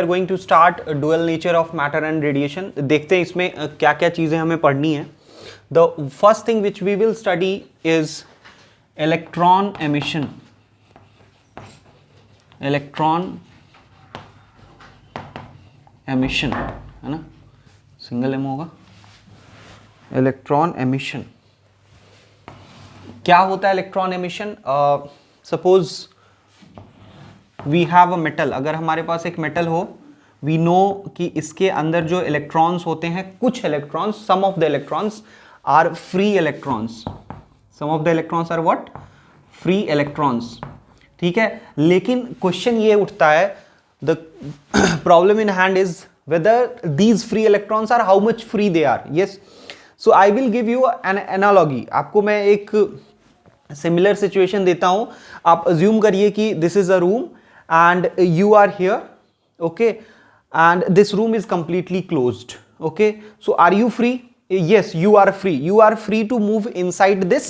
Are going to start dual nature of matter and radiation. देखते हैं इसमें क्या क्या चीजें हमें पढ़नी है. The first thing which we will study is electron emission. Electron emission है ना, सिंगल एम होगा. इलेक्ट्रॉन एमिशन क्या होता है? Electron emission, suppose we have a metal. अगर हमारे पास एक मेटल हो, वी नो कि इसके अंदर जो इलेक्ट्रॉन्स होते हैं, कुछ electrons, some of the electrons are free electrons. Some of the electrons are what? Free electrons. ठीक है, लेकिन क्वेश्चन ये उठता है, the problem in hand is whether these free electrons are, how much free they are. Yes, so I will give you an analogy. आपको मैं एक similar situation देता हूं. आप अज्यूम करिए कि this is a room and you are here, okay, and this room is completely closed, okay. So are you free? Yes, you are free. You are free to move inside this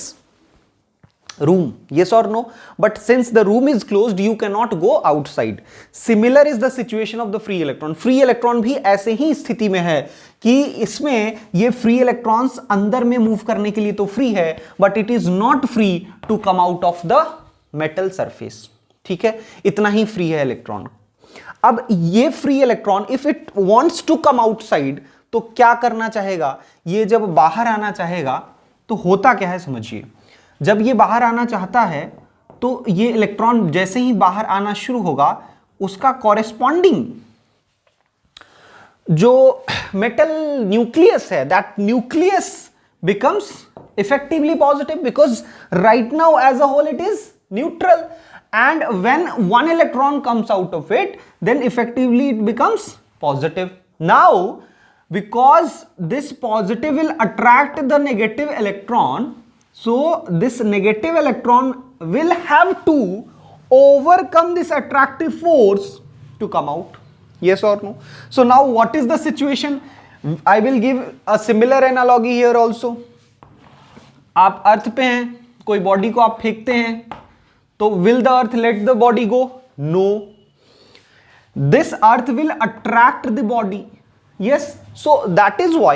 room, yes or no? But since the room is closed, you cannot go outside. Similar is the situation of the free electron. Free electron भी ऐसे ही स्थिति में है कि इसमें ये free electrons अंदर में move करने के लिए तो free है, but it is not free to come out of the metal surface. ठीक है, इतना ही फ्री है इलेक्ट्रॉन. अब ये free electron if it wants to come outside, तो क्या करना चाहेगा? ये जब बाहर आना चाहेगा तो होता क्या है समझिए. जब ये बाहर आना चाहता है तो ये इलेक्ट्रॉन जैसे ही बाहर आना शुरू होगा, उसका कॉरेस्पॉन्डिंग जो मेटल न्यूक्लियस है, that nucleus becomes effectively positive, because right now as a whole it is neutral. And when one electron comes out of it, then effectively it becomes positive. Now, because this positive will attract the negative electron, so this negative electron will have to overcome this attractive force to come out. Yes or no? So now what is the situation? I will give a similar analogy here also. आप अर्थ पे हैं, कोई body को आप फेंकते हैं, तो will the earth let the body go? No. This earth will attract the body. Yes. So that is why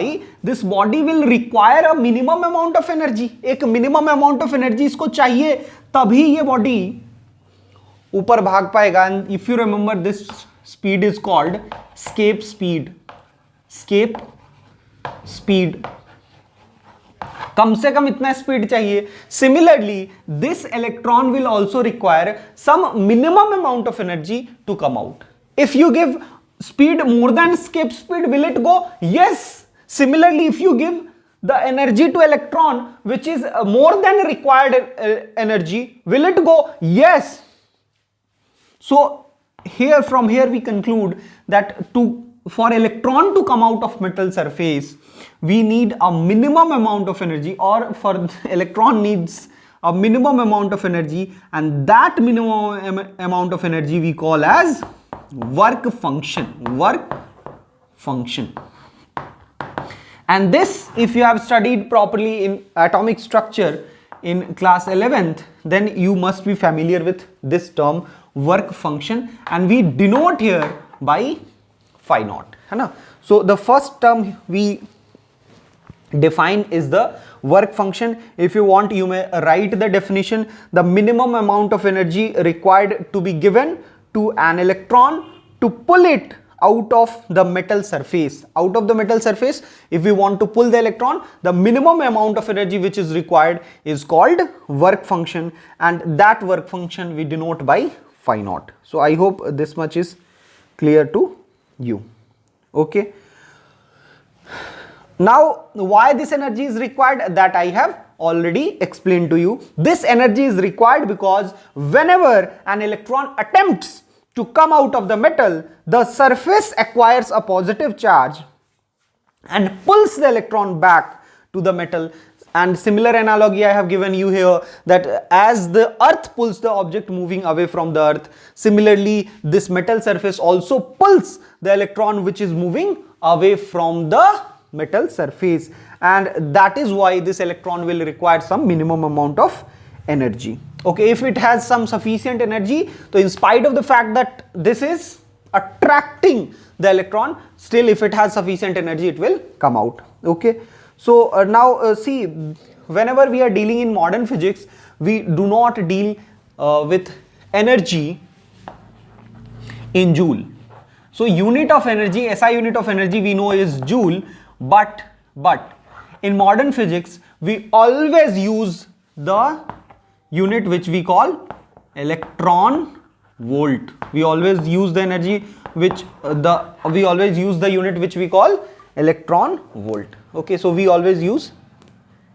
this body will require a minimum amount of energy. एक minimum amount of energy इसको चाहिए, तभी ये body ऊपर भाग पाएगा. And if you remember, this speed is called escape speed. Escape speed. कम से कम इतना स्पीड चाहिए. Similarly this electron will also require some minimum amount of energy to come out. If you give speed more than escape speed, will it go? Yes. Similarly if you give the energy to electron which is more than required energy, will it go? Yes. So here from here we conclude that for electron to come out of metal surface, we need a minimum amount of energy, or for electron needs a minimum amount of energy, and that minimum amount of energy we call as work function. Work function. And this, if you have studied properly in atomic structure in class 11th, then you must be familiar with this term work function, and we denote here by phi naught, है ना. So the first term we define is the work function. If you want, you may write the definition: the minimum amount of energy required to be given to an electron to pull it out of the metal surface. Out of the metal surface, if we want to pull the electron, the minimum amount of energy which is required is called work function, and that work function we denote by phi naught. So I hope this much is clear to you. Okay. Now why this energy is required, that I have already explained to you. This energy is required because whenever an electron attempts to come out of the metal, the surface acquires a positive charge and pulls the electron back to the metal. And similar analogy I have given you here, that as the earth pulls the object moving away from the earth, similarly this metal surface also pulls the electron which is moving away from the metal surface, and that is why this electron will require some minimum amount of energy. Okay, if it has some sufficient energy, so in spite of the fact that this is attracting the electron, still if it has sufficient energy, it will come out. Okay, so now see, whenever we are dealing in modern physics, we do not deal with energy in joule. So unit of energy, SI unit of energy we know is joule, but in modern physics we always use the unit which we call electron volt. We always use the energy which we always use the unit which we call electron volt. Okay, so we always use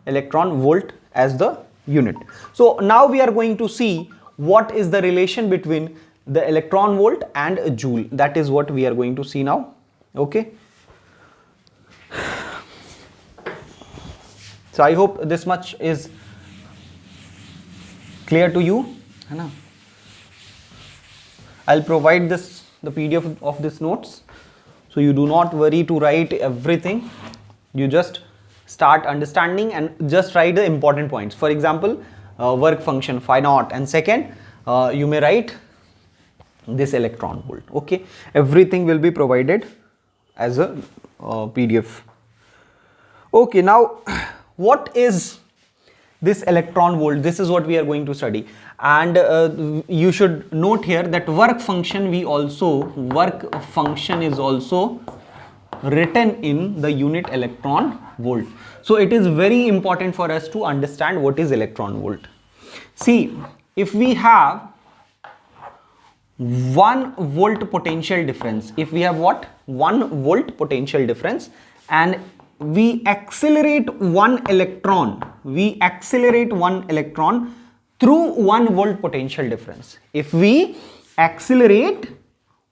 electron volt as the unit. So now we are going to see what is the relation between the electron volt and a joule. That is what we are going to see now. Okay, so I hope this much is clear to you. I'll provide this, the PDF of this notes, so you do not worry to write everything. You just start understanding and just write the important points. For example, work function phi naught, and second you may write this electron volt. Okay, everything will be provided as a PDF. Okay, now what is this electron volt? This is what we are going to study, and you should note here that work function is also written in the unit electron volt. So it is very important for us to understand what is electron volt. See, if we have 1 volt potential difference, if we have what? 1 volt potential difference, and we accelerate one electron through 1 volt potential difference. If we accelerate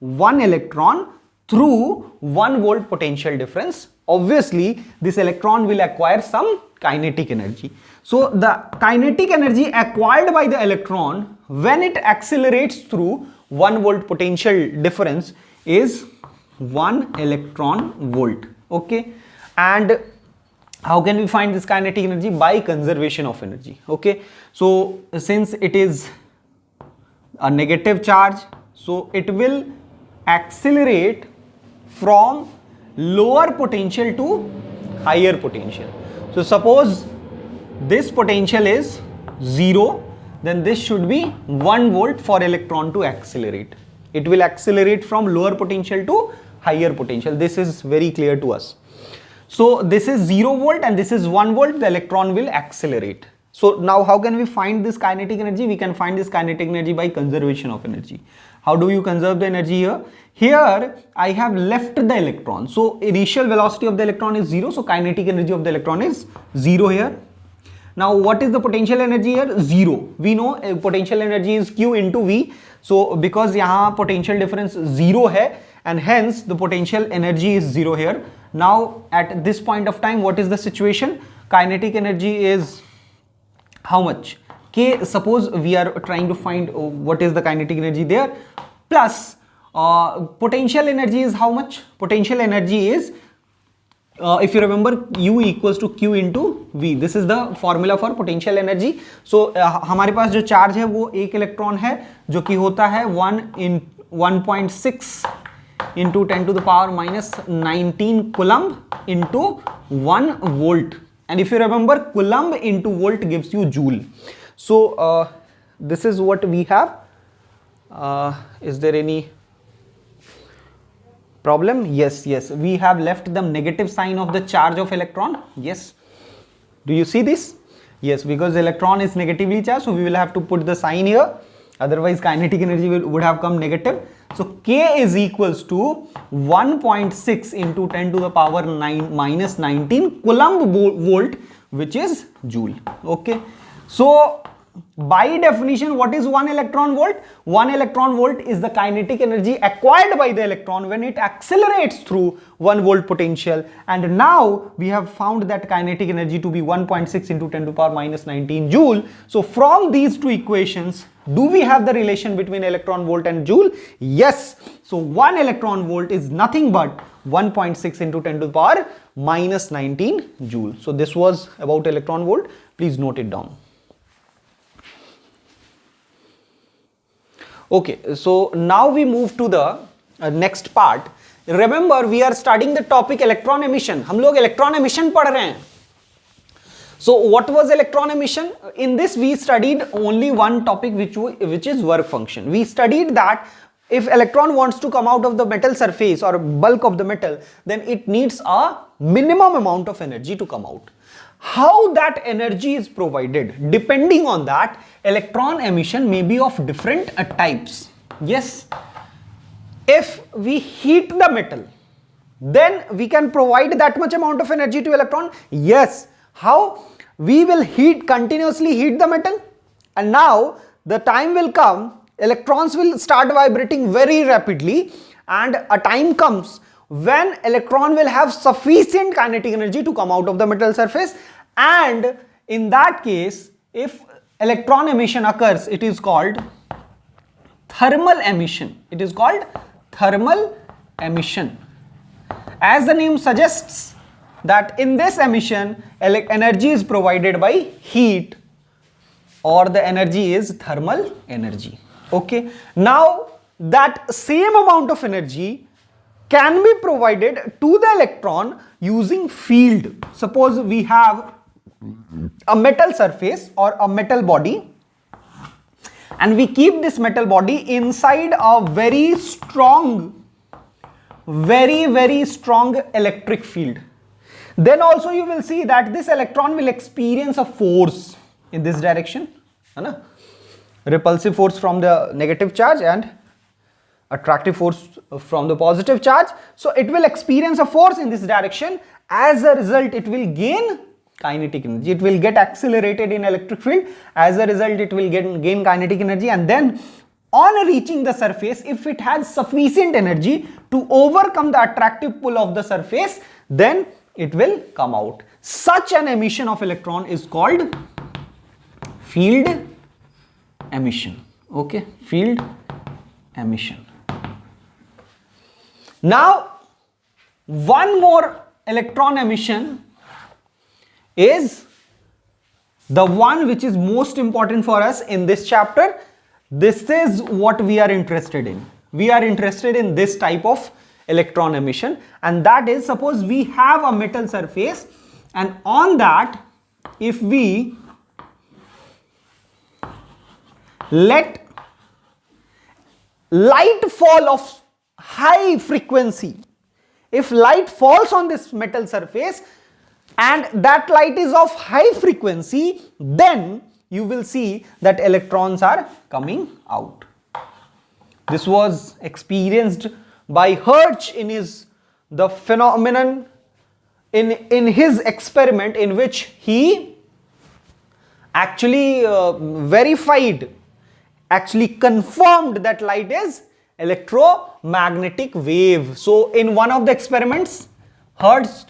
one electron through 1 volt potential difference, obviously this electron will acquire some kinetic energy. So the kinetic energy acquired by the electron when it accelerates through 1 volt potential difference is 1 electron volt. Okay, and how can we find this kinetic energy? By conservation of energy. Okay, so since it is a negative charge, so it will accelerate from lower potential to higher potential. So suppose this potential is 0, then this should be 1 volt for electron to accelerate. It will accelerate from lower potential to higher potential. This is very clear to us. So this is 0 volt and this is 1 volt, the electron will accelerate. So now how can we find this kinetic energy? We can find this kinetic energy by conservation of energy. How do you conserve the energy here? Here I have left the electron. So initial velocity of the electron is 0. So kinetic energy of the electron is 0 here. Now what is the potential energy here? 0. We know potential energy is Q into V. So because यहाँ potential difference 0 है, and hence the potential energy is 0 here. Now at this point of time, what is the situation? Kinetic energy is how much? K, suppose we are trying to find what is the kinetic energy there, plus potential energy is how much? Potential energy is if you remember, U equals to Q into V. This is the formula for potential energy. So हमारे पास जो charge है वो एक electron है जो कि होता है 1.6 into 10 to the power minus 19 coulomb into 1 volt. And if you remember, coulomb into volt gives you joule. So this is what we have. Is there any problem? Yes, we have left the negative sign of the charge of electron. Yes, do you see this? Yes, because electron is negatively charged, so we will have to put the sign here, otherwise kinetic energy would have come negative. So K is equals to 1.6 into 10 to the power 9 minus 19 coulomb volt, which is joule. Okay, so by definition, what is 1 electron volt? 1 electron volt is the kinetic energy acquired by the electron when it accelerates through 1 volt potential. And now we have found that kinetic energy to be 1.6 into 10 to the power minus 19 joule. So from these two equations, do we have the relation between electron volt and joule? Yes. So 1 electron volt is nothing but 1.6 into 10 to the power minus 19 joule. So this was about electron volt. Please note it down. Okay, so now we move to the next part. Remember, we are studying the topic electron emission. हम लोग electron emission पढ़ रहे हैं. So what was electron emission? In this we studied only one topic, which is work function. We studied that if electron wants to come out of the metal surface or bulk of the metal, then it needs a minimum amount of energy to come out. How that energy is provided, depending on that, electron emission may be of different types. Yes, if we heat the metal, then we can provide that much amount of energy to electron. Yes. How? We will continuously heat the metal, and now the time will come, electrons will start vibrating very rapidly, and a time comes when electron will have sufficient kinetic energy to come out of the metal surface, and in that case, if electron emission occurs, it is called thermal emission. It is called thermal emission. As the name suggests, that in this emission energy is provided by heat, or the energy is thermal energy. Okay, now that same amount of energy can be provided to the electron using field. Suppose we have a metal surface or a metal body, and we keep this metal body inside a very strong electric field. Then also you will see that this electron will experience a force in this direction, repulsive force from the negative charge and attractive force from the positive charge. So it will experience a force in this direction. As a result, it will gain kinetic energy. It will get accelerated in electric field. As a result, it will gain kinetic energy, and then on reaching the surface, if it has sufficient energy to overcome the attractive pull of the surface, then it will come out. Such an emission of electron is called field emission. Okay, field emission. Now, one more electron emission is the one which is most important for us in this chapter. This is what we are interested in. We are interested in this type of electron emission, and that is, suppose we have a metal surface, and on that, if we let light fall of high frequency, if light falls on this metal surface and that light is of high frequency, then you will see that electrons are coming out. This was experienced by Hertz in the phenomenon in his experiment, in which he actually confirmed that light is electromagnetic wave. So in one of the experiments, Hertz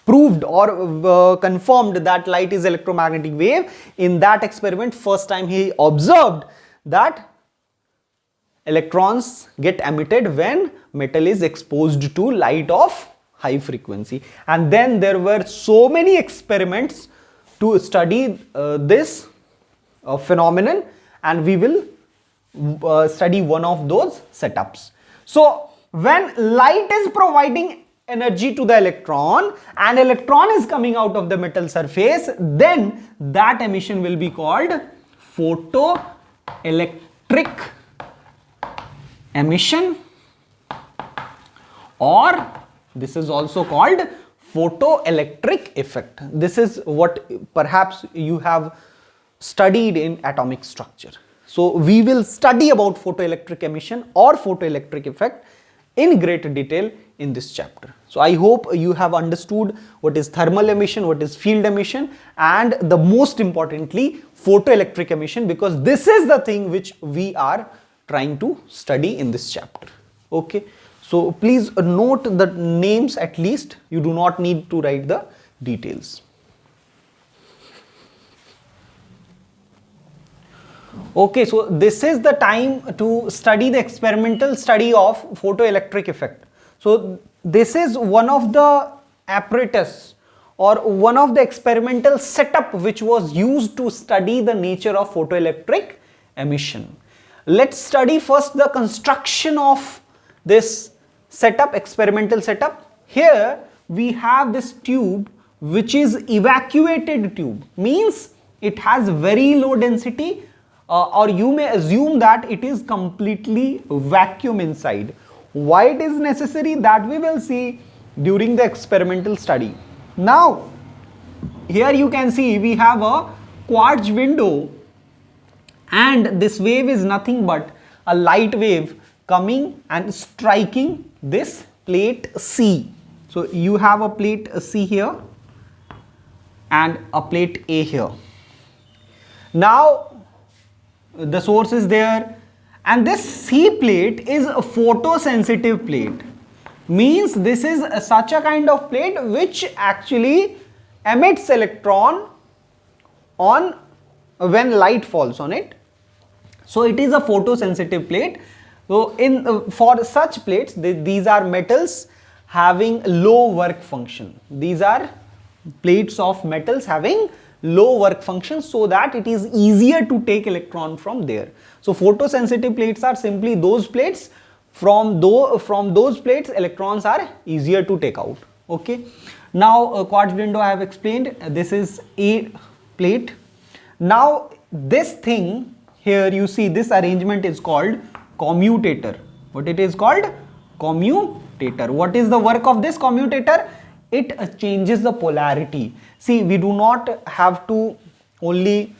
proved or confirmed that light is electromagnetic wave. In that experiment, first time he observed that electrons get emitted when metal is exposed to light of high frequency. And then there were so many experiments to study this phenomenon, and we will study one of those setups. So when light is providing energy to the electron and electron is coming out of the metal surface, then that emission will be called photoelectric emission, or this is also called photoelectric effect. This is what perhaps you have studied in atomic structure. So we will study about photoelectric emission or photoelectric effect in great detail in this chapter. So I hope you have understood what is thermal emission, what is field emission, and the most importantly photoelectric emission, because this is the thing which we are trying to study in this chapter. Okay, so please note the names at least. You do not need to write the details. Okay, so this is the time to study the experimental study of photoelectric effect. So this is one of the apparatus or one of the experimental setup which was used to study the nature of photoelectric emission. let's study first the construction of this setup, experimental setup. Here we have this tube which is evacuated tube, means it has very low density, or you may assume that it is completely vacuum inside. Why it is necessary, that we will see during the experimental study. Now here you can see we have a quartz window, and this wave is nothing but a light wave coming and striking this plate C. So you have a plate C here and a plate A here. Now the source is there, and this C plate is a photosensitive plate, means this is such a kind of plate which actually emits electron on when light falls on it. So it is a photosensitive plate. So for such plates, these are metals having low work function. These are plates of metals having low work function, so that it is easier to take electron from there. So photosensitive plates are simply those plates from those plates electrons are easier to take out. Okay. Now quartz window I have explained. This is A plate. Now this thing here, you see this arrangement is called commutator. What it is called? Commutator. What is the work of this commutator? It changes the polarity. See, we do not have to only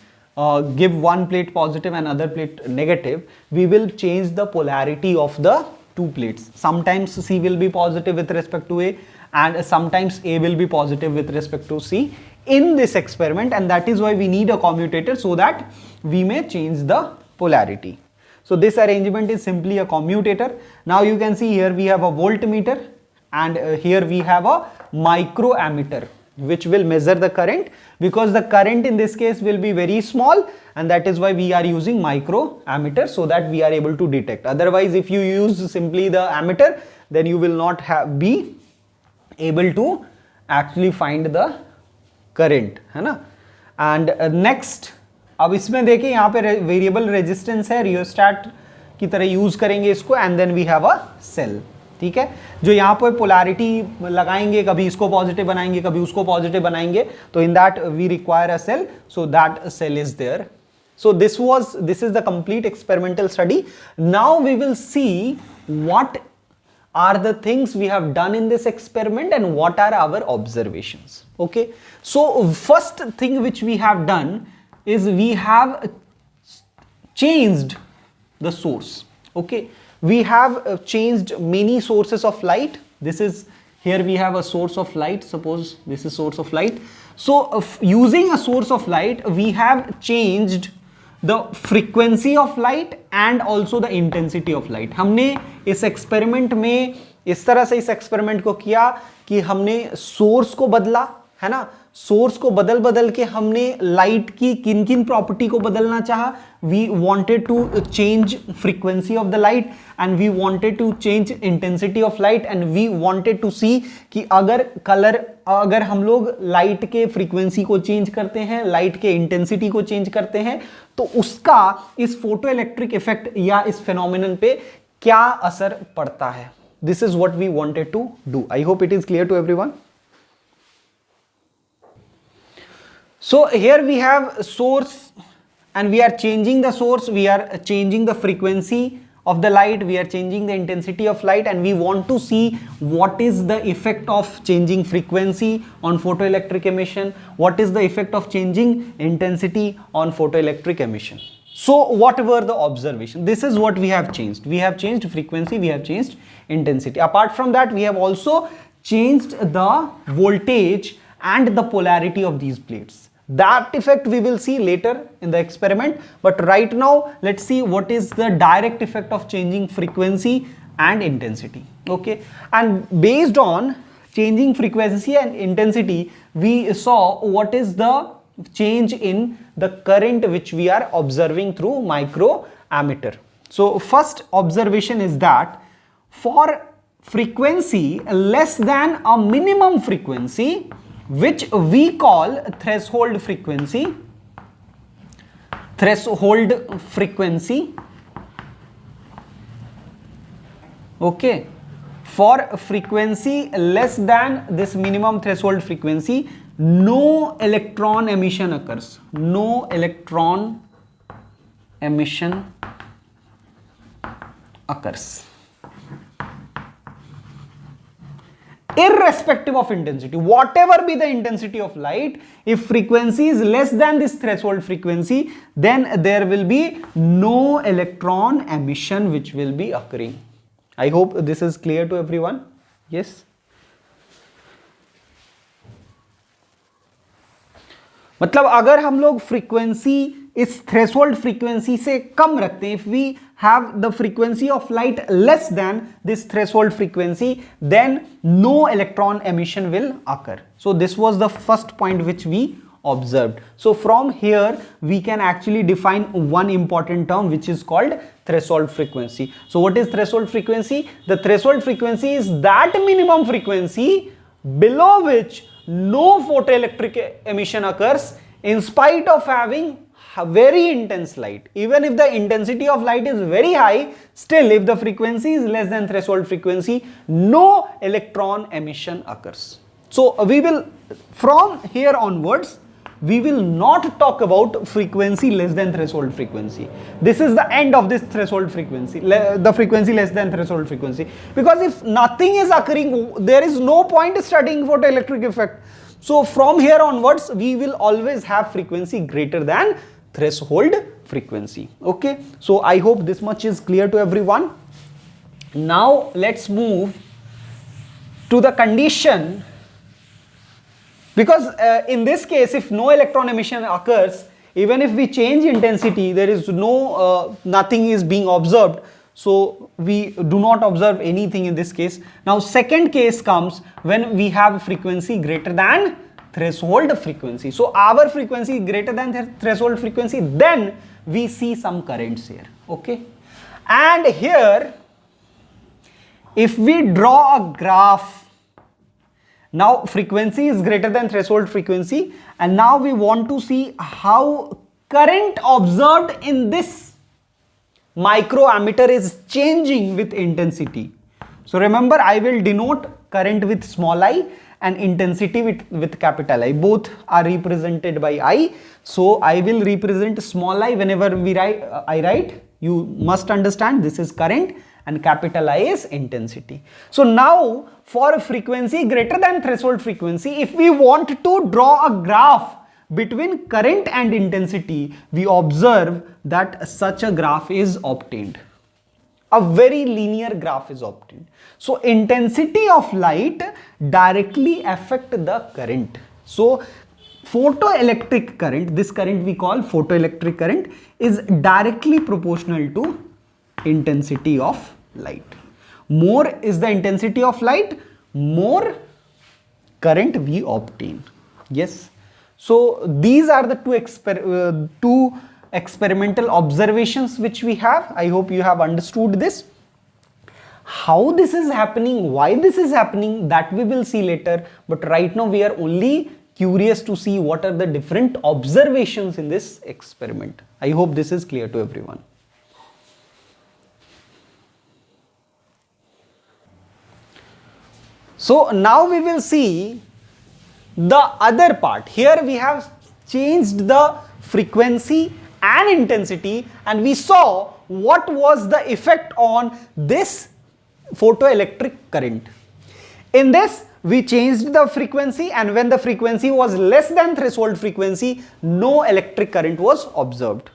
give one plate positive and other plate negative. We will change the polarity of the two plates. Sometimes C will be positive with respect to A, and sometimes A will be positive with respect to C in this experiment, and that is why we need a commutator, so that we may change the polarity. So this arrangement is simply a commutator. Now you can see here we have a voltmeter, and here we have a microammeter which will measure the current, because the current in this case will be very small, and that is why we are using microammeter, so that we are able to detect. Otherwise, if you use simply the ammeter, then you will not be able to actually find the current, है ना. And next, अब इसमें देखिए यहाँ पे variable resistance है, rheostat की तरह यूज करेंगे इसको, and then we have a cell. ठीक है, जो यहाँ पे पोलैरिटी लगाएंगे, कभी इसको पॉजिटिव बनाएंगे, कभी उसको पॉजिटिव बनाएंगे, तो in that we require a cell, so that cell is there. So this is the complete experimental study. Now we will see what are the things we have done in this experiment and what are our observations. Okay, so first thing which we have done is we have changed the source. Okay, we have changed many sources of light. This is, here we have a source of light. Suppose this is source of light. So using a source of light, we have changed the frequency of light and also the intensity of light. हमने इस experiment में इस तरह से इस experiment को किया कि हमने सोर्स को बदला, है ना. सोर्स को बदल के हमने लाइट की किन किन प्रॉपर्टी को बदलना चाहा. We wanted to change frequency of the light, and we wanted to change intensity of light, and we wanted to see कि अगर हम लोग लाइट के फ्रीक्वेंसी को चेंज करते हैं, लाइट के इंटेंसिटी को चेंज करते हैं, तो उसका इस फोटो इलेक्ट्रिक इफेक्ट या इस फेनोमेनन पे क्या असर पड़ता है. This is what we wanted to do. I hope it is clear to everyone. So here we have source, and we are changing the source, we are changing the frequency of the light, we are changing the intensity of light, and we want to see what is the effect of changing frequency on photoelectric emission, what is the effect of changing intensity on photoelectric emission. So what were the observations? This is what we have changed. We have changed frequency, we have changed intensity. Apart from that, we have also changed the voltage and the polarity of these plates. That effect we will see later in the experiment, but right now let's see what is the direct effect of changing frequency and intensity. Okay, and based on changing frequency and intensity, we saw what is the change in the current which we are observing through microammeter. So first observation is that for frequency less than a minimum frequency, which we call threshold frequency, Okay, for frequency less than this minimum threshold frequency, no electron emission occurs. No electron emission occurs, irrespective of intensity. Whatever be the intensity of light, if frequency is less than this threshold frequency, then there will be no electron emission which will be occurring. I hope this is clear to everyone. Yes. मतलब अगर हम लोग frequency इस threshold frequency से कम रखते हैं, if we have the frequency of light less than this threshold frequency, then no electron emission will occur. So this was the first point which we observed. So from here we can actually define one important term which is called threshold frequency. So what is threshold frequency? The threshold frequency is that minimum frequency below which no photoelectric emission occurs in spite of having very intense light. Even if the intensity of light is very high, still if the frequency is less than threshold frequency, no electron emission occurs. So we will, from here onwards, we will not talk about frequency less than threshold frequency. This is the end of this threshold frequency, the frequency less than threshold frequency, because if nothing is occurring, there is no point studying photoelectric effect. So from here onwards we will always have frequency greater than threshold frequency. Okay, so I hope this much is clear to everyone. Now let's move to the condition. Because in this case, if no electron emission occurs, even if we change intensity, there is no nothing is being observed, so we do not observe anything in this case. Now second case comes when we have frequency greater than threshold frequency. So our frequency is greater than threshold frequency, then we see some currents here. Okay, and here if we draw a graph, now frequency is greater than threshold frequency, and now we want to see how current observed in this microammeter is changing with intensity. So remember, I will denote current with small I and intensity with capital I. Both are represented by I. So I will represent small I whenever I write. You must understand this is current and capital I is intensity. So now for a frequency greater than threshold frequency, if we want to draw a graph between current and intensity, we observe that such a graph is obtained. A very linear graph is obtained. So intensity of light directly affect the current. So photoelectric current, this current we call photoelectric current, is directly proportional to intensity of light. More is the intensity of light, more current we obtain. Yes. So these are the two experimental observations which we have. I hope you have understood this. How this is happening, why this is happening, that we will see later. But right now we are only curious to see what are the different observations in this experiment. I hope this is clear to everyone. So now we will see the other part. Here we have changed the frequency and intensity, and we saw what was the effect on this photoelectric current. In this, we changed the frequency, and when the frequency was less than threshold frequency, no electric current was observed.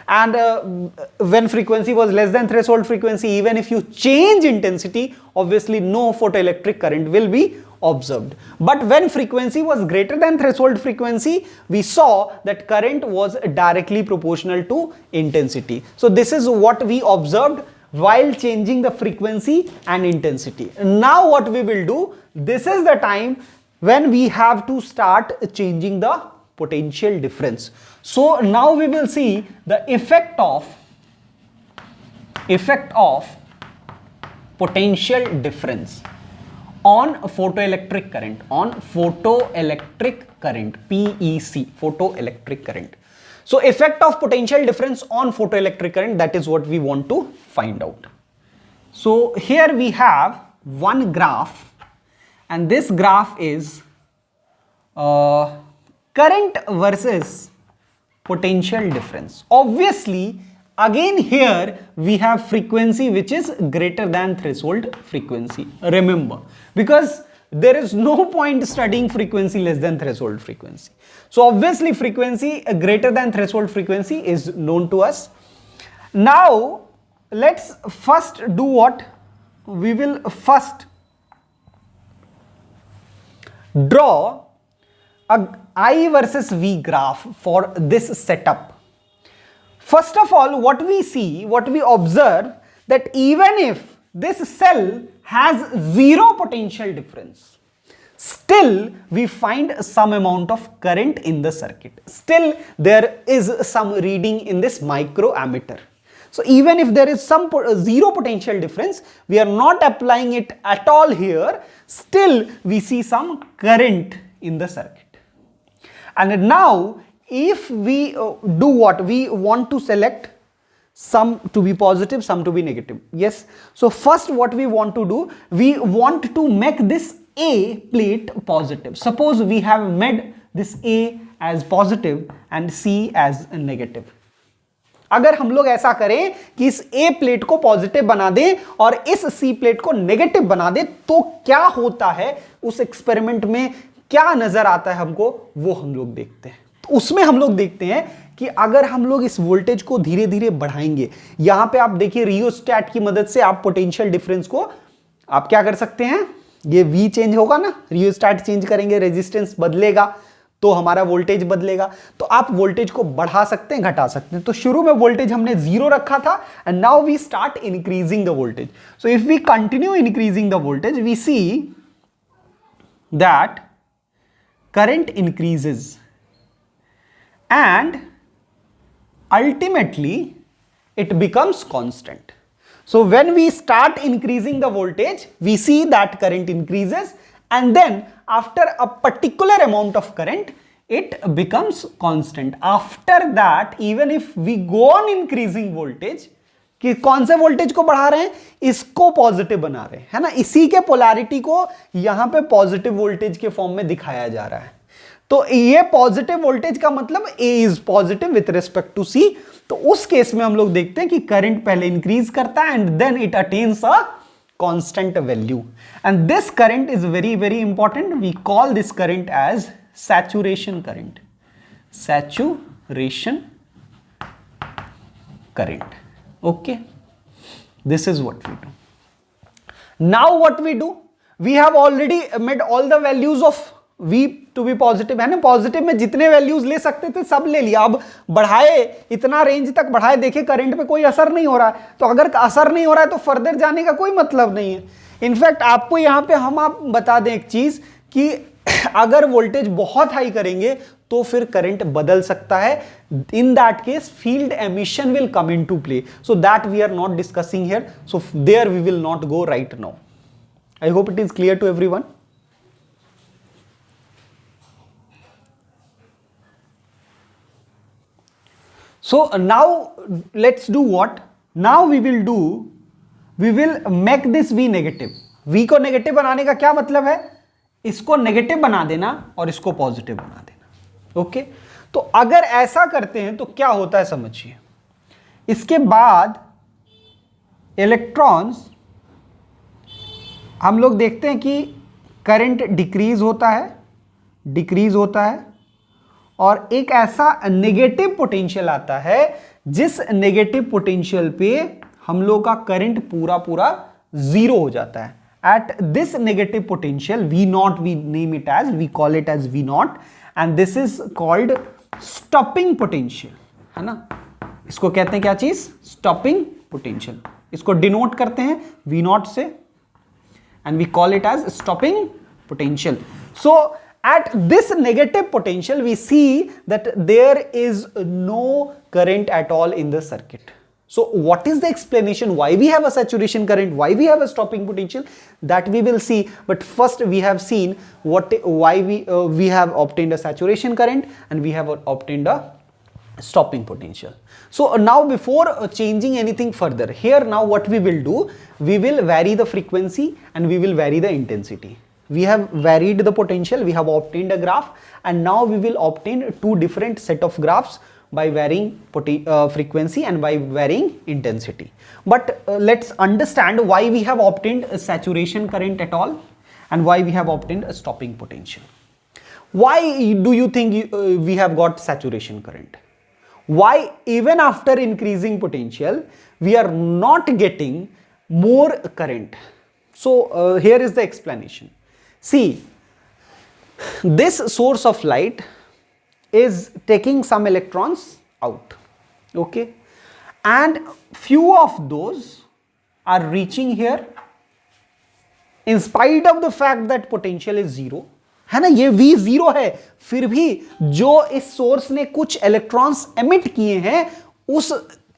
And when frequency was less than threshold frequency, even if you change intensity, obviously no photoelectric current will be observed. But when frequency was greater than threshold frequency, we saw that current was directly proportional to intensity. So this is what we observed while changing the frequency and intensity. Now what we will do, this is the time when we have to start changing the potential difference. So now we will see the effect of potential difference on photoelectric current, PEC, photoelectric current. So effect of potential difference on photoelectric current, that is what we want to find out. So here we have one graph, and this graph is current versus potential difference. Obviously, again here we have frequency which is greater than threshold frequency. Remember, because there is no point studying frequency less than threshold frequency. So obviously frequency greater than threshold frequency is known to us. Now let's first do what? We will first draw a I versus V graph for this setup. First of all, what we see, what we observe, that even if this cell has zero potential difference, still we find some amount of current in the circuit. Still there is some reading in this microammeter. So even if there is some zero potential difference, we are not applying it at all here, still we see some current in the circuit. And now if we do what? We want to select some to be positive, some to be negative. Yes. So first what we want to do, we want to make this A plate positive. Suppose we have made this A as positive and C as negative. अगर हम लोग ऐसा करें कि इस A plate को positive बना दें और इस C प्लेट को नेगेटिव बना दें, तो क्या होता है उस एक्सपेरिमेंट में, क्या नजर आता है हमको, वो हम लोग देखते हैं. तो उसमें हम लोग देखते हैं कि अगर हम लोग इस वोल्टेज को धीरे धीरे बढ़ाएंगे, यहां पे आप देखिए रियोस्टैट की मदद से आप पोटेंशियल डिफरेंस को आप क्या कर सकते हैं, ये V चेंज होगा ना, रियोस्टैट चेंज करेंगे, रेजिस्टेंस बदलेगा तो हमारा वोल्टेज बदलेगा. तो आप वोल्टेज को बढ़ा सकते हैं, घटा सकते हैं. तो शुरू में वोल्टेज हमने 0 रखा था and now we start increasing the voltage. So if we continue increasing the voltage, we see that current increases and ultimately it becomes constant. So when we start increasing the voltage, we see that current increases, and then after a particular amount of current it becomes constant. After that, even if we go on increasing voltage, कि कौन से voltage को बढ़ा रहे हैं, इसको positive बना रहे हैं, है ना, इसी के पोलैरिटी को यहां पे पॉजिटिव वोल्टेज के फॉर्म में दिखाया जा रहा है. तो ये पॉजिटिव वोल्टेज का मतलब A is positive with respect to C. तो उस केस में हम लोग देखते हैं कि करंट पहले इंक्रीज करता है and then it attains a constant value, and this current is very very important. We call this current as saturation current. Saturation current. Okay, this is what we do. Now what we do, we have already made all the values of V to be positive, है ना. Positive में जितने values ले सकते थे सब ले लिया. अब बढ़ाए, इतना रेंज तक बढ़ाए, देखे करंट पे कोई असर नहीं हो रहा है. तो अगर असर नहीं हो रहा है तो फर्दर जाने का कोई मतलब नहीं है. इनफैक्ट आपको यहाँ पे हम आप बता दें एक चीज कि अगर वोल्टेज बहुत हाई करेंगे तो फिर करंट बदल सकता है. In that case field emission will come in to play, so that we are not discussing here, so there we will not go right now. I hope it is clear to everyone. So now let's do what? Now we will make this V negative. V को negative बनाने का क्या मतलब है, इसको negative बना देना और इसको पॉजिटिव बना देना. ओके, तो अगर ऐसा करते हैं तो क्या होता है समझिए. इसके बाद इलेक्ट्रॉन्स हम लोग देखते हैं कि करंट डिक्रीज होता है और एक ऐसा नेगेटिव पोटेंशियल आता है जिस नेगेटिव पोटेंशियल पे हम लोग का करंट पूरा जीरो हो जाता है. At this negative potential V0, we name it as, we call it as V0, and this is called stopping potential, है ना. इसको कहते हैं क्या चीज, stopping potential. इसको डिनोट करते हैं V0 से and we call it as stopping potential. So at this negative potential we see that there is no current at all in the circuit. So what is the explanation why we have a saturation current, why we have a stopping potential, that we will see. But first we have seen why we have obtained a saturation current and we have obtained a stopping potential. So now before changing anything further, here now what we will do, we will vary the frequency and we will vary the intensity. We have varied the potential, we have obtained a graph, and now we will obtain two different set of graphs by varying frequency and by varying intensity. But let's understand why we have obtained a saturation current at all and why we have obtained a stopping potential. Why do you think we have got saturation current? Why even after increasing potential we are not getting more current? So here is the explanation. See, this source of light is taking some electrons out, okay, and few of those are reaching here in spite of the fact that potential is zero, है ना, ये V zero है, फिर भी जो इस source ने कुछ इलेक्ट्रॉन्स एमिट किए हैं, उस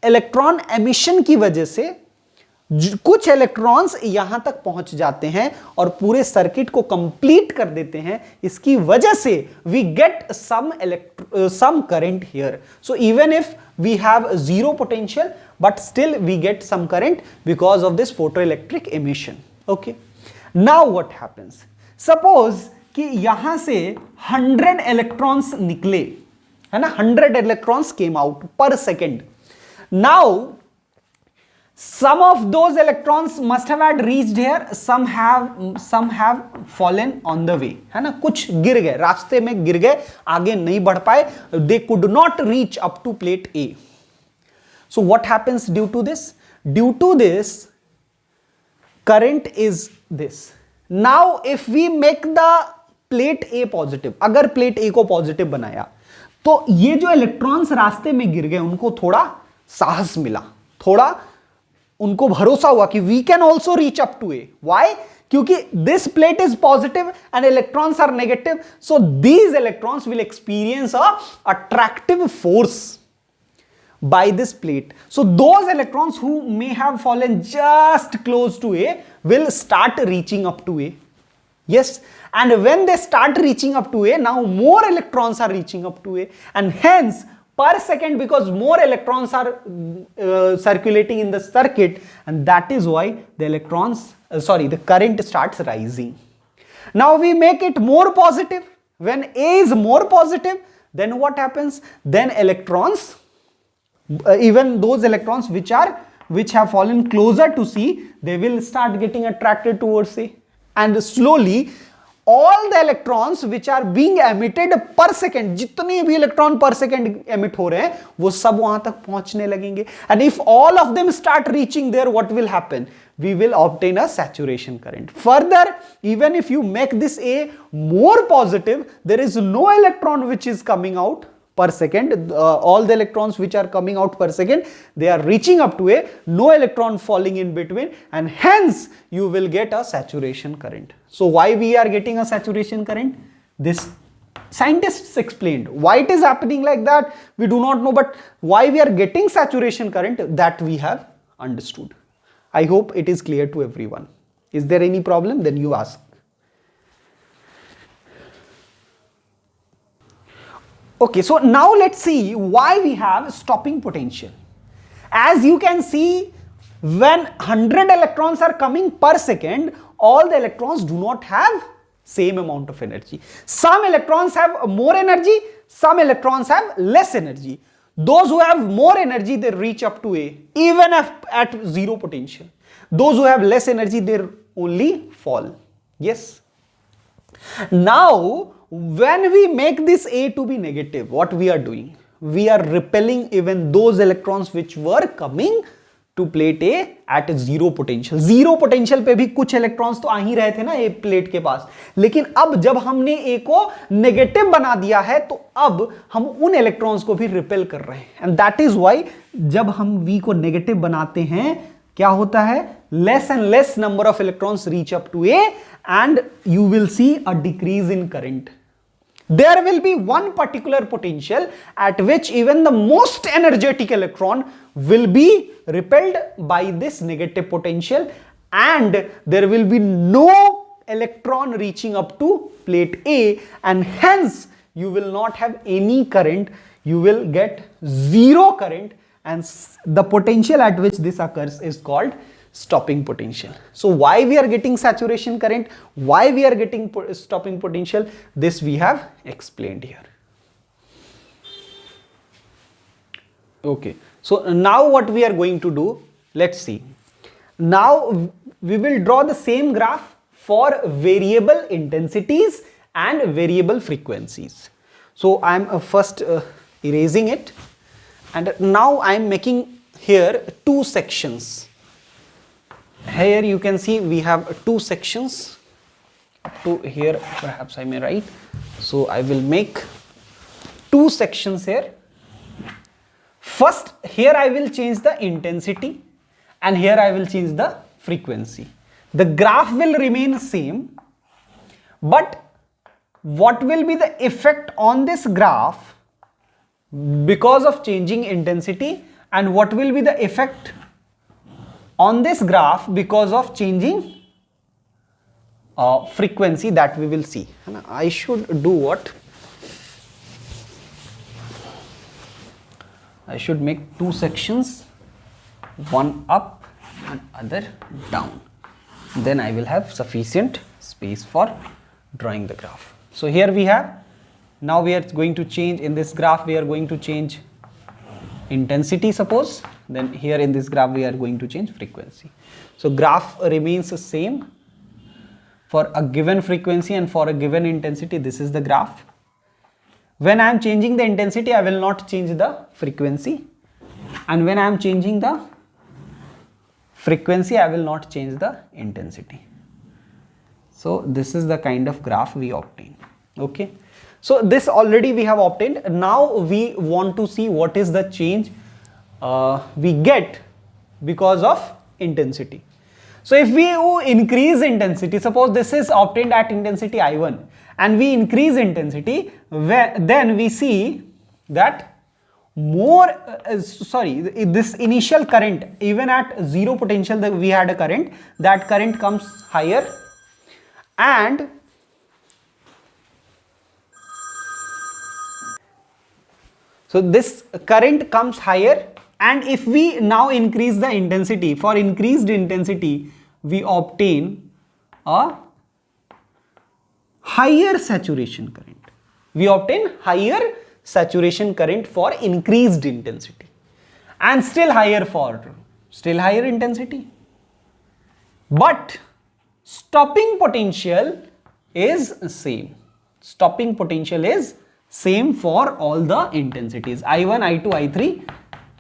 इलेक्ट्रॉन एमिशन की वजह से कुछ इलेक्ट्रॉन्स यहां तक पहुंच जाते हैं और पूरे सर्किट को कंप्लीट कर देते हैं. इसकी वजह से we get some current here. So even if we have zero potential but still we get some current because of this photoelectric emission. Okay, now what happens, suppose कि यहां से 100 इलेक्ट्रॉन्स निकले, है ना, 100 electrons came out per second. Now some of those electrons must have had reached here, some have fallen on the way, है ना, कुछ गिर गए, रास्ते में गिर गए, आगे नहीं बढ़ पाए, they could not reach up to plate A. So what happens due to this? Due to this, current is this. Now if we make the plate A positive, अगर plate A को positive बनाया तो ये जो electrons रास्ते में गिर गए उनको थोड़ा साहस मिला, थोड़ा उनको भरोसा हुआ कि we can also reach up to A. Why? क्योंकि this plate is positive and electrons are negative, so these electrons will experience a attractive force by this plate. So those electrons who may have fallen just close to A will start reaching up to A. Yes, and when they start reaching up to A, now more electrons are reaching up to A, and hence per second, because more electrons are circulating in the circuit, and that is why the the current starts rising. Now we make it more positive. When A is more positive, then what happens? Then electrons, even those electrons which have fallen closer to C, they will start getting attracted towards A, and slowly all the electrons which are being emitted per second, जितने भी electron पर second emit हो रहे हैं वो सब वहां तक पहुंचने लगेंगे. And if all of them start reaching there, what will happen? We will obtain a saturation current. Further, even if you make this A more positive, there is no electron which is coming out per second. All the electrons which are coming out per second, they are reaching up to A, no electron falling in between, and hence you will get a saturation current. So why we are getting a saturation current? This scientists explained. Why it is happening like that, we do not know, but why we are getting saturation current, that we have understood. I hope it is clear to everyone. Is there any problem? Then you ask. Okay, so now let's see why we have stopping potential. As you can see, when 100 electrons are coming per second, all the electrons do not have same amount of energy. Some electrons have more energy, some electrons have less energy. Those who have more energy, they reach up to A, even at zero potential. Those who have less energy, they only fall. Yes. Now, when we make this A to be negative, what we are doing? We are repelling even those electrons which were coming to plate A at zero potential. Zero potential पे भी कुछ electrons तो आ ही रहे थे ना A plate के पास, लेकिन अब जब हमने A को negative बना दिया है तो अब हम उन electrons को भी repel कर रहे हैं. And that is why जब हम V को negative बनाते हैं क्या होता है? Less and less number of electrons reach up to A, and you will see a decrease in current. There will be one particular potential at which even the most energetic electron will be repelled by this negative potential, and there will be no electron reaching up to plate A, and hence you will not have any current. you will get zero current, and the potential at which this occurs is called stopping potential. So why we are getting saturation current, why we are getting stopping potential, this we have explained here. Okay, so now what we are going to do, let's see. Now we will draw the same graph for variable intensities and variable frequencies. So I am first erasing it, and now I am making here two sections. Here you can see we have two sections up to here, perhaps I may write. So I will make two sections here. First, here I will change the intensity, and here I will change the frequency. The graph will remain same, but what will be the effect on this graph because of changing intensity, and what will be the effect on this graph because of changing frequency, that we will see. I should do what? I should make two sections, one up and other down. Then I will have sufficient space for drawing the graph. So here we have, now we are going to change in this graph, we are going to change intensity, suppose. Then here in this graph we are going to change frequency. So graph remains the same for a given frequency and for a given intensity. This is the graph. When I am changing the intensity, I will not change the frequency, and when I am changing the frequency, I will not change the intensity. So this is the kind of graph we obtain. Okay, so this already we have obtained. Now we want to see what is the change we get because of intensity. So if we increase intensity, suppose this is obtained at intensity I1, and we increase intensity, then we see that more, this initial current, even at zero potential that we had a current, that current comes higher, and so this current comes higher, and if we now increase the intensity, for increased intensity we obtain a higher saturation current. We obtain higher saturation current for increased intensity, and still higher for still higher intensity. But stopping potential is same. Stopping potential is same for all the intensities. I1, I2, I3,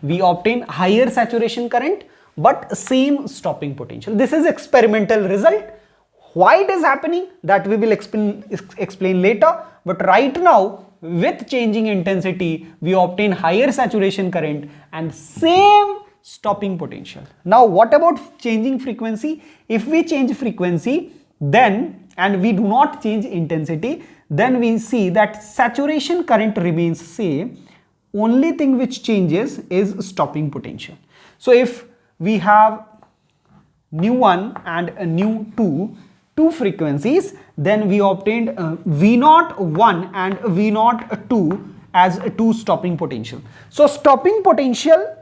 we obtain higher saturation current but same stopping potential. This is experimental result. Why it is happening, that we will explain later, but right now with changing intensity we obtain higher saturation current and same stopping potential. Now what about changing frequency? If we change frequency then, and we do not change intensity, then we see that saturation current remains same. Only thing which changes is stopping potential. So if we have nu1 and nu2, two frequencies, then we obtained V01 and V02 as two stopping potential. So stopping potential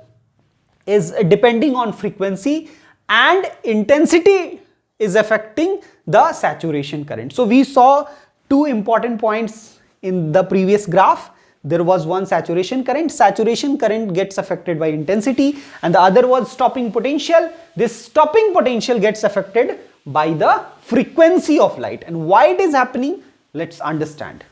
is depending on frequency, and intensity is affecting the saturation current. So we saw two important points in the previous graph. There was one saturation current gets affected by intensity, and the other was stopping potential. This stopping potential gets affected by the frequency of light, and why it is happening, let's understand.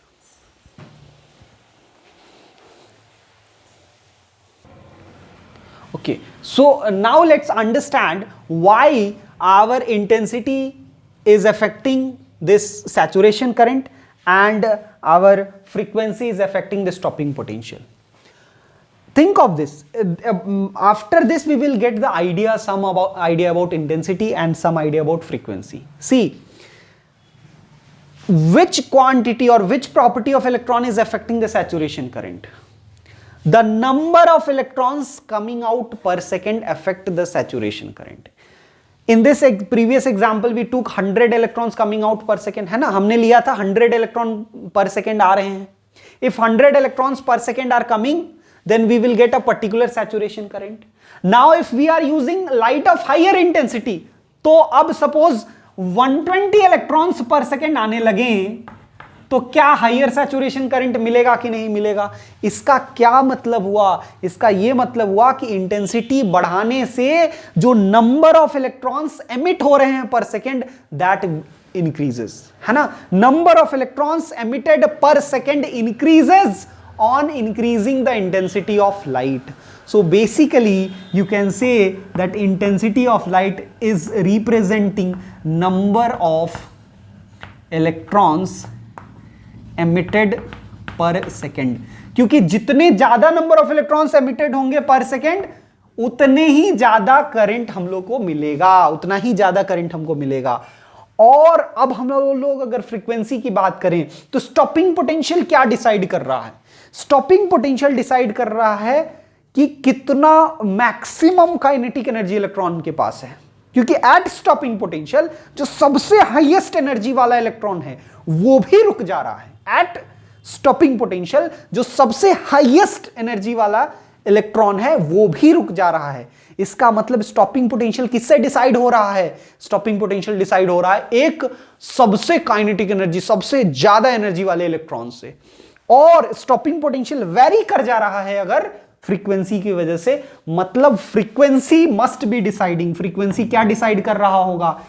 Okay, so now let's understand why our intensity is affecting this saturation current and our frequency is affecting the stopping potential. Think of this. After this we will get the idea, idea about intensity and some idea about frequency. See, which quantity or which property of electron is affecting the saturation current? The number of electrons coming out per second affect the saturation current. In this previous example we took 100 electrons coming out per second, है ना, हमने लिया था 100 electron per second आ रहे हैं. if 100 electrons per second are coming, then we will get a particular saturation current. Now if we are using light of higher intensity, तो अब suppose 120 electrons per second आने लगे, तो क्या हाइयर सैचुरेशन करंट मिलेगा कि नहीं मिलेगा? इसका क्या मतलब हुआ? इसका यह मतलब हुआ कि इंटेंसिटी बढ़ाने से जो नंबर ऑफ इलेक्ट्रॉन्स एमिट हो रहे हैं पर सेकेंड, दैट इंक्रीजेस, है ना? नंबर ऑफ इलेक्ट्रॉन्स एमिटेड पर second increases on increasing the intensity of light. So basically you can say that intensity of light is representing number of electrons emitted per second. क्योंकि जितने ज्यादा number of electrons emitted होंगे पर second, उतने ही ज्यादा current हम लोग को मिलेगा, उतना ही ज्यादा करंट हमको मिलेगा. और अब हम लोग अगर फ्रीक्वेंसी की बात करें तो स्टॉपिंग पोटेंशियल क्या डिसाइड कर रहा है? स्टॉपिंग पोटेंशियल डिसाइड कर रहा है कि कितना मैक्सिमम काइनेटिक एनर्जी इलेक्ट्रॉन के पास है. क्योंकि एट स्टॉपिंग पोटेंशियल जो सबसे हाईएस्ट एनर्जी वाला इलेक्ट्रॉन है वो भी रुक जा रहा है. एट स्टॉपिंग पोटेंशियल जो सबसे हाईएस्ट एनर्जी वाला इलेक्ट्रॉन है वो भी रुक जा रहा है. इसका मतलब स्टॉपिंग पोटेंशियल किससे डिसाइड हो रहा है? स्टॉपिंग पोटेंशियल डिसाइड हो रहा है एक सबसे काइनेटिक एनर्जी, सबसे ज्यादा एनर्जी वाले इलेक्ट्रॉन से. और स्टॉपिंग पोटेंशियल वेरी कर जा रहा है अगर फ्रीक्वेंसी की वजह से, मतलब frequency must be deciding. Frequency क्या डिसाइड कर रहा होगा?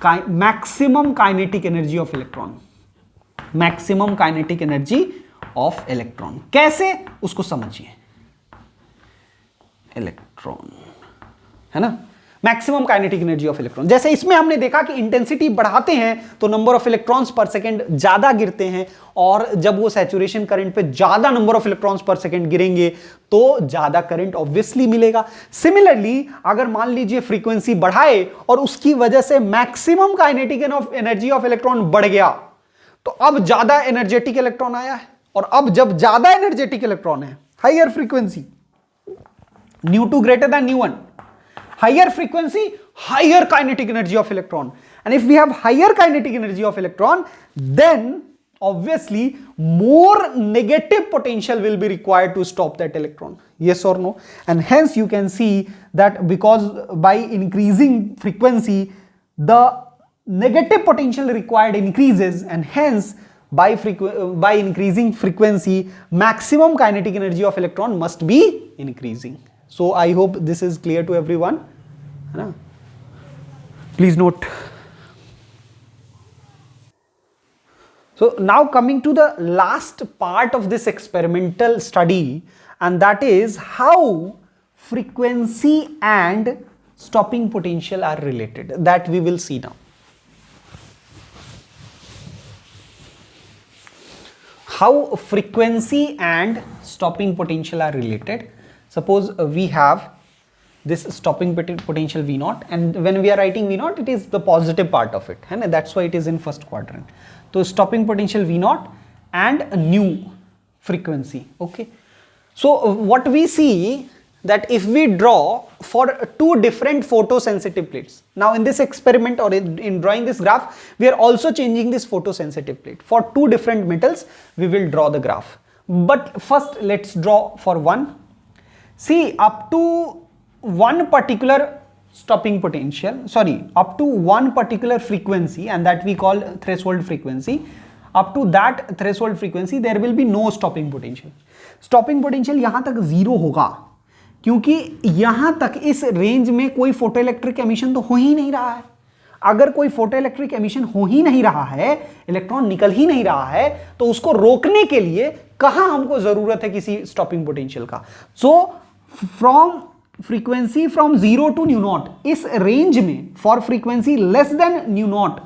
Maximum kinetic energy of electron. Maximum kinetic energy of electron कैसे, उसको समझिए. इलेक्ट्रॉन, है ना? Maximum kinetic energy of electron. जैसे इसमें हमने देखा कि इंटेंसिटी बढ़ाते हैं तो नंबर ऑफ इलेक्ट्रॉन्स पर सेकंड ज्यादा गिरते हैं, और जब वो सैचुरेशन करंट पे ज्यादा नंबर ऑफ इलेक्ट्रॉन्स पर सेकंड गिरेंगे तो ज्यादा करंट ऑब्वियसली मिलेगा. सिमिलरली अगर मान लीजिए फ्रीक्वेंसी बढ़ाए और उसकी वजह से maximum kinetic energy of electron बढ़ गया, तो अब ज्यादा एनर्जेटिक इलेक्ट्रॉन आया है. और अब जब ज्यादा एनर्जेटिक इलेक्ट्रॉन है, higher frequency, nu2 greater than nu1, higher frequency, higher kinetic energy of electron. And if we have higher kinetic energy of electron, then obviously more negative potential will be required to stop that electron. Yes or no? And hence you can see that because by increasing frequency, the negative potential required increases, and hence by increasing frequency, maximum kinetic energy of electron must be increasing. So I hope this is clear to everyone. Please note. So now coming to the last part of this experimental study, and that is how frequency and stopping potential are related. That we will see now. How frequency and stopping potential are related. Suppose we have this stopping potential V0, and when we are writing V0, it is the positive part of it, and that's why it is in first quadrant. So stopping potential V0 and a new frequency. Okay, so what we see that if we draw for two different photosensitive plates, now in this experiment or in drawing this graph, we are also changing this photosensitive plate. For two different metals we will draw the graph, but first let's draw for one. See, up to one particular stopping potential, up to one particular frequency, and that we call threshold frequency. Up to that threshold frequency there will be no stopping potential. Stopping potential यहां तक zero होगा, क्योंकि यहां तक इस range में कोई photoelectric emission तो हो ही नहीं रहा है. अगर कोई फोटोइलेक्ट्रिक एमिशन हो ही नहीं रहा है, इलेक्ट्रॉन निकल ही नहीं रहा है, तो उसको रोकने के लिए कहां हमको जरूरत है किसी स्टॉपिंग पोटेंशियल का. So from frequency from 0 to nu0, इस रेंज में for frequency less than nu0,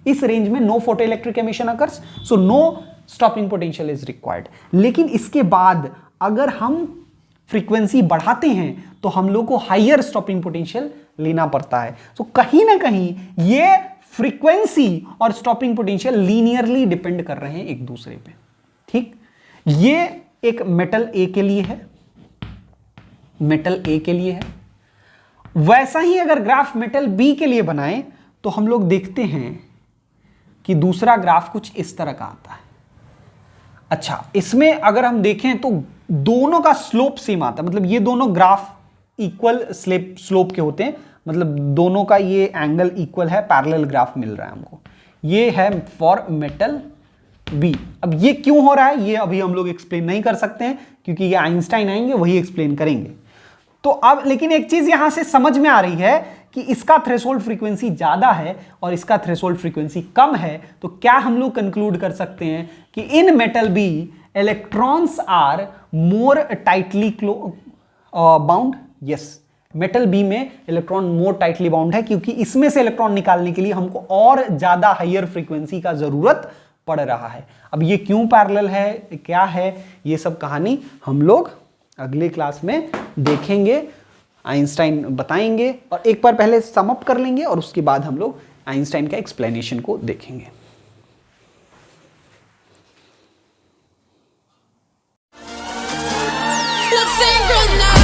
इस रेंज में no photoelectric emission occurs, so no stopping potential is required. लेकिन इसके बाद अगर हम फ्रीक्वेंसी बढ़ाते हैं तो हम लोग को हाइयर स्टॉपिंग पोटेंशियल लेना पड़ता है. सो कहीं ना कहीं ये फ्रीक्वेंसी और स्टॉपिंग पोटेंशियल लीनियरली डिपेंड कर रहे हैं एक दूसरे पे. ठीक, ये एक मेटल ए के लिए है, मेटल ए के लिए है. वैसा ही अगर ग्राफ मेटल बी के लिए बनाएं तो हम लोग देखते हैं कि दूसरा ग्राफ कुछ इस तरह का आता है. अच्छा, इसमें अगर हम देखें तो दोनों का स्लोप सेम आता है, मतलब ये दोनों ग्राफ इक्वल स्लोप के होते हैं, मतलब दोनों का ये एंगल इक्वल है, पैरेलल ग्राफ मिल रहा है हमको। ये है फॉर मेटल बी। अब ये क्यों हो रहा है ये अभी हम लोग एक्सप्लेन नहीं कर सकते हैं, क्योंकि ये आइंस्टाइन आएंगे वही एक्सप्लेन करेंगे। तो अब लेकिन एक चीज यहां से समझ में आ रही है कि इसका थ्रेशोल्ड फ्रीक्वेंसी ज्यादा है और इसका थ्रेशोल्ड फ्रीक्वेंसी कम है, तो क्या हम लोग कंक्लूड कर सकते हैं कि in metal B electrons are more tightly bound. Yes, metal B में इलेक्ट्रॉन मोर टाइटली बाउंड है, क्योंकि इसमें से इलेक्ट्रॉन निकालने के लिए हमको और ज्यादा हायर फ्रीक्वेंसी का जरूरत पड़ रहा है। अब ये क्यों पैरेलल है, क्या है, ये सब कहानी हम लोग अगले क्लास में देखेंगे, आइंस्टाइन बताएंगे। और एक बार पहले सम अप कर लेंगे और उसके बाद हम लोग आइंस्टाइन का एक्सप्लेनेशन को देखेंगे। Let's sing good night.